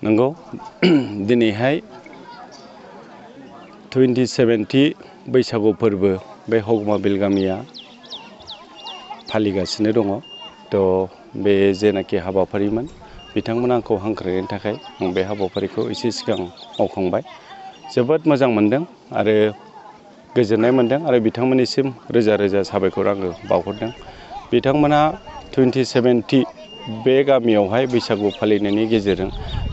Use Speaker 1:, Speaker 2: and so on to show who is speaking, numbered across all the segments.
Speaker 1: नंगौ दिनैहाय 2070 बैसागु फोरबो बे ह'गम गामिया फालिगासिनो दङ। तो बे जेनाखि हाबाफारिमोन बिथांमोना आंखौ हांख्रायनायनि थाखाय आं बे हाबाफारिखौ एसे सिगां मावखांबाय। जोबोद मोजां मोनदों आरो गोजोननाय मोनदों आरो बिथांमोननिसिम रोजा रोजा साबायखर आङो बावहरदों। बिथांमोना 2070 बे गामियावहाय बैसागु फालिनायनि गेजेरजों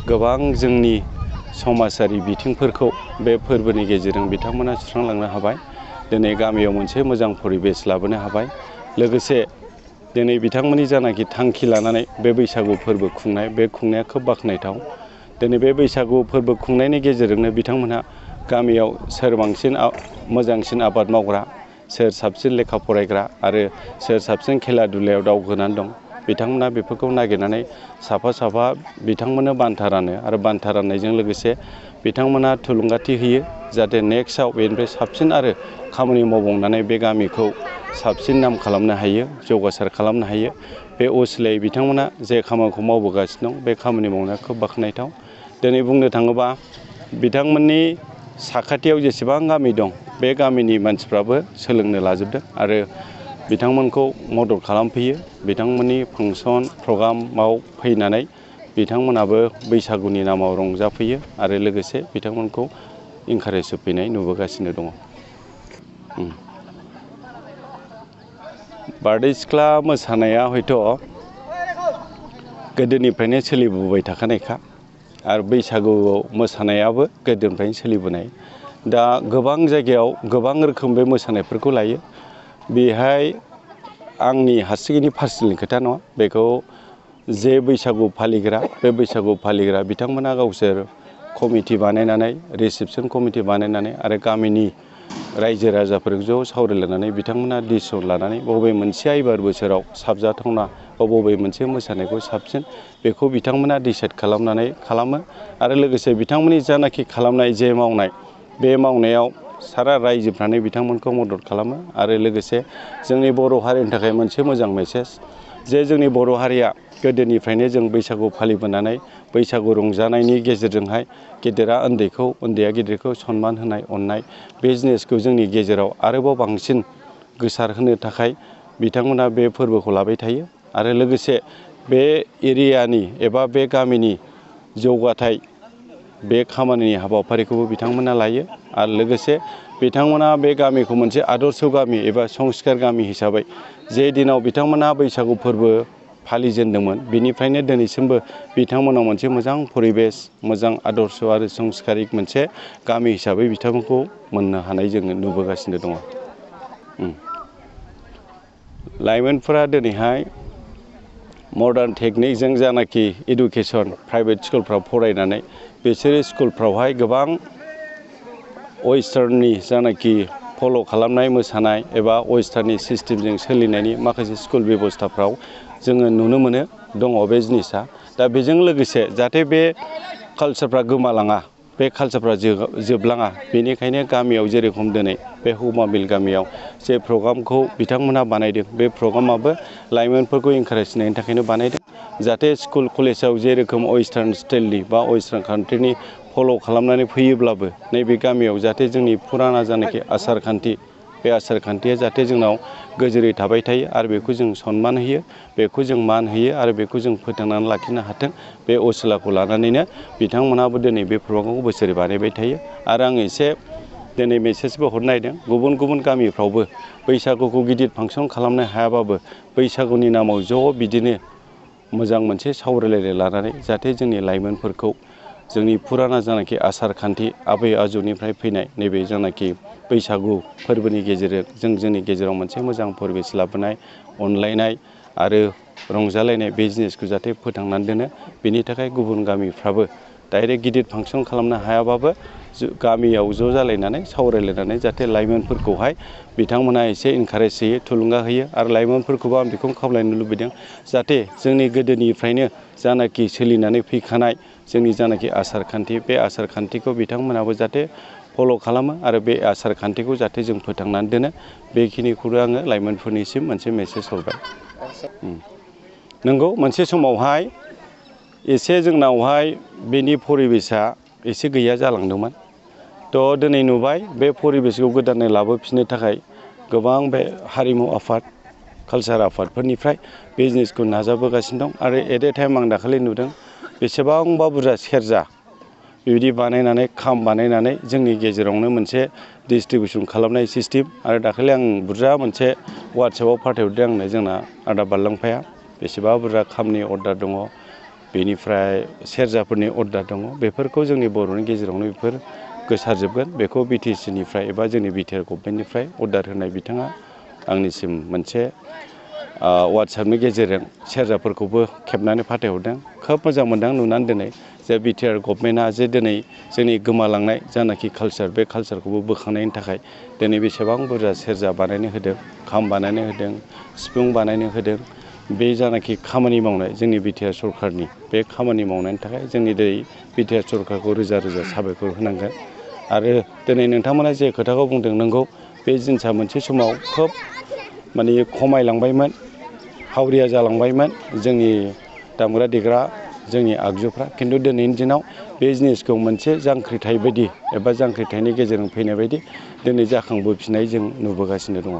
Speaker 1: गोबां जोंनि समाजारि बिथिंफोरखौ बे फोरबोनि गेजेरजों बिथांमोना सुस्रांलांनो हाबाय। दिनै गामियाव मोनसे मोजां परिबेस लाबोनो हाबाय। लोगोसे दिनै बिथांमोननि जानाखि थांखि लानानै बे बैसागु फोरबो खुंनाय बे खुंनाया खोब बाख्नायथाव। दिनै बे बैसागु फोरबो खुंनायनि गेजेरजोंनो बिथांमोनहा गामियाव सोर बांसिन मोजांसिन आबाद मावग्रा, सोर साबसिन लेखा फरायग्रा आरो सोर साबसिन खेला दुलायाव दावगानानै दं बिथांमोना बेफोरखौ नागिरनानै साफा साफा बिथांमोननो बान्था रानो आरो बान्था राननायजों लोगोसे बिथांमोना थुलुंगाथि होयो जाहाथे नेक्स्टआव बेनिफ्राय साबसिन आरो खामानि मावबावनानै बे गामिखौ साबसिन नाम खालामनो हायो, जौगासार खालामनो हायो। बे असिलायै बिथांमोना जे खामानिखौ मावबोगासिनो दं बे खामानि मावनाया खोब बाख्नायथाव। दिनै बुंनो थाङोबा बिथांमोननि साखाथियाव जेसेबां गामि दं बे गामिनि मानसिफ्राबो सोलोंनो लाजोबदों आरो बिथांमोनखौ मदद खालामफैयो। बिथांमोननि फांसन प्रग्रामाव फैनानै बिथांमोनाबो बैसागुनि नामाव रंजाफैयो आरो लोगोसे बिथांमोनखौ इनकारेज होफैनाय नुबोगासिनो दङ। बारदै सिख्ला मोसानाया हयथ' गोदोनिफ्रायनो सोलिबोबाय थाखानायखा आरो बैसागुआव मोसानायाबो गोदोनिफ्रायनो सोलिबोनाय। दा गोबां जायगायाव गोबां रोखोम बे मोसानायफोरखौ लायो। बेहाय आंनि हारसिङैनि पार्सनेलनि खोथा नङा। बेखौ जे बैसागु फालिग्रा बे बैसागु फालिग्रा बिथांमोना गावसोर कमिटि बानायनानै रिसेपसन कमिटि बानायनानै आरो गामिनि रायजो राजाफोरजों ज' सावरायलायनानै बिथांमोना डिसिसन लानानै बबे मोनसेया एबार बोसोराव साबजाथावना बा बबे मोनसे मोसानायखौ साबसिन बेखौ बिथांमोना डिसाइड खालामनानै खालामो आरो लोगोसे बिथांमोननि जानाखि खालामनाय जे मावनाय बे मावनायाव सारा रायजोफ्रानो बिथांमोनखौ मदद खालामो आरो लोगोसे जोंनि बर' हारिनि थाखाय मोनसे मोजां मेसेज जे जोंनि बर' हारिया गोदोनिफ्रायनो जों बैसागु फालिबोनानै बैसागु रंजानायनि गेजेरजोंहाय गेदेरा उन्दैखौ, उन्दैया गेदेरखौ सनमान होनाय, अननाय बे जिनिसखौ जोंनि गेजेराव आरोबाव बांसिन गोसारहोनो थाखाय बिथांमोना बे फोरबोखौ लाबाय थायो आरो लोगोसे बे एरियानि एबा बे गामिनि जौगाथाय बे खामानिनि हाबाफारिखौबो बिथांमोना लायो आरो लोगोसे बिथांमोना बे गामिखौ मोनसे आदर्श गामि एबा संस्कार गामि हिसाबै जे दिनाव बिथांमोना बैसागु फोरबो फालिजेनदोंमोन बेनिफ्रायनो दिनैसिमबो बिथांमोनाव मोनसे मोजां परिबेस, मोजां आदर्श आरो संस्कारिक मोनसे गामि हिसाबै बिथांमोनखौ मोननो हानाय जोङो नुबोगासिनो दङ। लाइमोनफोरा दिनैहाय मडार्न टेकनिकजों जानाखि इडुकेसन प्राइभेट स्कुलफ्राव फरायनानै बिसोरो स्कुलफ्रावहाय गोबां वेस्टार्ननि जानाखि फल' खालामनाय मोसानाय एबा वेस्टार्ननि सिस्टेमजों सोलिनायनि माखासे स्कुल बेबस्थाफ्राव जोङो नुनो मोनो दङ बे जिनिसा। दा बेजों लोगोसे जाहाथे बे कालसारफ्रा गोमालाङा, बे कालसारफ्रा जोबलाङा बेनिखायनो गामियाव जेरेखम दिनै बे ह'गम गामियाव जे प्रग्रामखौ बिथांमोनहा बानायदों बे प्रग्रामाबो लाइमोनफोरखौ इनकारेज होनायनि थाखायनो बानायदों। जाहाथे स्कुल कलेजाव जेरोखोम वेस्टार्न स्टाइलनि बा वेस्टार्न कान्ट्रिनि फल' खालामनानै फैयोब्लाबो नैबे गामियाव जाहाथे जोंनि फुराना जानाखि आसार खान्थि बे आसार खान्थिया जाहाथे जोंनाव गोजोरै थाबाय थायो आरो बेखौ जों सनमान होयो, बेखौ जों मान होयो आरो बेखौ जों फोथांनानै लाखिनो हाथों बे असिलाखौ लानानैनो बिथांमोनहाबो दिनै बे प्रग्रामखौ बोसोरै बानायबाय थायो। आरो आं एसे दिनै मेसेजबो हरनो नागिरदों गुबुन गुबुन गामिफ्रावबो बैसागुखौ गिदिर फांसन खालामनो हायाबाबो बैसागुनि नामाव ज' बिदिनो मोजां मोनसे सावरायलायनाय लानानै जाहाथे जोंनि लाइमोनफोरखौ जोंनि फुराना जानाखि आसार खान्थि आबै आजौनिफ्राय फैनाय नैबे जानाखि बैसागु फोरबोनि गेजेरजों जों जोंनि गेजेराव मोनसे मोजां परिबेस लाबोनाय, अनलायनाय आरो रंजालायनाय बे जिनिसखौ जाहाथे फोथांनानै दोनो बेनि थाखाय गुबुन गामिफ्राबो डाइरेक्ट गिदिर फांसन खालामनो हायाबाबो गामियाव ज' जालायनानै सावरायलायनानै जाहाथे लाइमोनफोरखौहाय बिथांमोना एसे इनकारेज होयो, थुलुंगा होयो आरो लाइमोनफोरखौबो आं बेखौनो खावलायनो लुबैदों जाहाथे जोंनि गोदोनिफ्रायनो जानाखि सोलिनानै फैखानाय जोंनि जानाखि आसार खान्थि बे आसार खान्थिखौ बिथांमोनाबो जाहाथे फल' खालामो आरो बे आसार खान्थिखौ जाहाथे जों फोथांनानै दोनो बेखिनिखौनो आङो लाइमोनफोरनिसिम मोनसे मेसेज हरबाय। नंगौ मोनसे समावहाय एसे जोंनावहाय बेनि परिबेसा एसे गैया जालांदोंमोन। थ' दिनै नुबाय बे परिबेसखौ गोदानै लाबोफिननो थाखाय गोबां बे हारिमु आफाद कालचार आफादफोरनिफ्राय बे जिनिसखौ नाजाबोगासिनो दं। आरो एट ए टाइम आं दाखालि नुदों बेसेबांबा बुरजा सेरजा बेबायदि बानायनानै खाम बानायनानै जोंनि गेजेरावनो मोनसे डिस्ट्रिबिउसन खालामनाय सिस्टेम। आरो दाखालि आं बुरजा मोनसे वाट्सएपआव फाथायहरदों आंनो जोंना आदा बारलांफाया बेसेबा बुरजा खामनि अर्डार दङ, बेनिफ्राय सेरजाफोरनि अर्डार दङ। बेफोरखौ जोंनि बर'नि गेजेरावनो बेफोर गोसारजोबगोन। बेखौ BTCनिफ्राय एबा जोंनि बिटिआर गभर्नमेन्टनिफ्राय अर्डार होनाय बिथाङा आंनिसिम मोनसे वाट्सएपनि गेजेरजों सेरजाफोरखौबो खेबनानै फाथायहरदों। खोब मोजां मोनदों नुनानै दिनै जे बिटिआर गभर्नमेन्टआ जे दिनै जोंनि गोमालांनाय जानाखि कालचार बे कालचारखौबो बोखांनायनि थाखाय दिनै बेसेबां बुरजा सेरजा बानायनो होदों, खाम बानायनो होदों, सिफुं बानायनो होदों। बे जानाखि खामानि मावनाय जोंनि बिटिआर सरकारनि बे खामानि मावनायनि थाखाय जोंनि दिनै बिटिआर सरकारखौ रोजा रोजा साबायखर होनांगोन। आरो दिनै नोंथांमोना जे खोथाखौ बुंदों नंगौ, बे जिनिसा मोनसे समाव खोब माने खमायलांबायमोन, हावरिया जालांबायमोन जोंनि दामग्रा देग्रा जोंनि आगजुफ्रा। खिन्थु दिनैनि दिनाव बे जिनिसखौ मोनसे जांख्रिथाय बायदि एबा जांख्रिथायनि गेजेरजों फैनाय बायदि दिनै जाखांबोफिननाय जों नुबोगासिनो दङ।